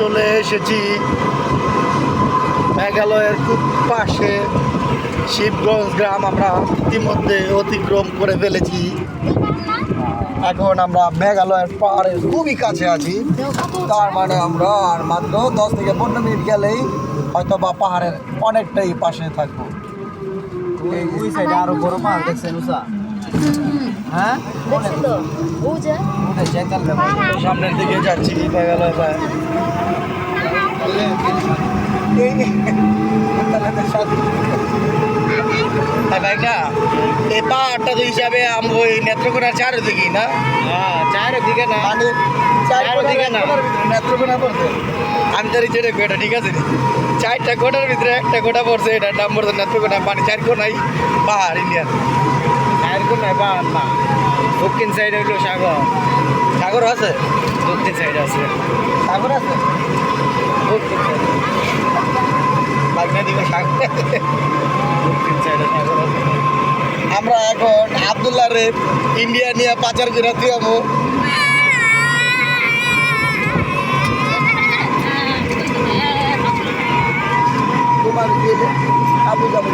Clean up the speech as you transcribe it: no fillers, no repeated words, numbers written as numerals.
চলে এসেছি মেঘালয়ের খুব পাশে শিবগঞ্জ গ্রাম আমরা ইতিমধ্যে অতিক্রম করে ফেলেছি। এখন আমরা মেঘালয়ের পাহাড়ের খুবই কাছে আছি। তার মানে আমরা আর মাত্র 10 থেকে 15 মিনিট গেলেই হয়তো বা পাহাড়ের অনেকটাই পাশে থাকবো। ওই সাইডে আরো বড় পাহাড় দেখছেন উষা? হ্যাঁ, সামনের দিকে যাচ্ছি মেঘালয় ভাইটা এই পাহাড়টা তো হিসাবে আমরা ওই নেত্রকোনার চারিদিকে না? হ্যাঁ, চারিদিকে না, মানে চারিদিকে না, নেত্রকোনা পড়ছে। আমি তার যেটা গোটা ঠিক আছে, 4টা গোটার ভিতরে একটা গোটা পড়ছে, এটার নাম পড়ছে নেত্রকোনা। মানে 4 কোনাই পাহাড় ইন্ডিয়ান। চারিদিকে পাহাড় না, দক্ষিণ সাইডে হলো সাগর। সাগর আছে, দক্ষিণ সাইডে আছে সাগর আছে, দক্ষিণ সাইডে, বাগনা দিকে সাগর। দক্ষিণ সাইডে সাগর আছে। আমরা এখন আবদুল্লাহ রে ইন্ডিয়া নিয়ে পাচার করে দিয়ামো। তোমার গেলে আবু যাবো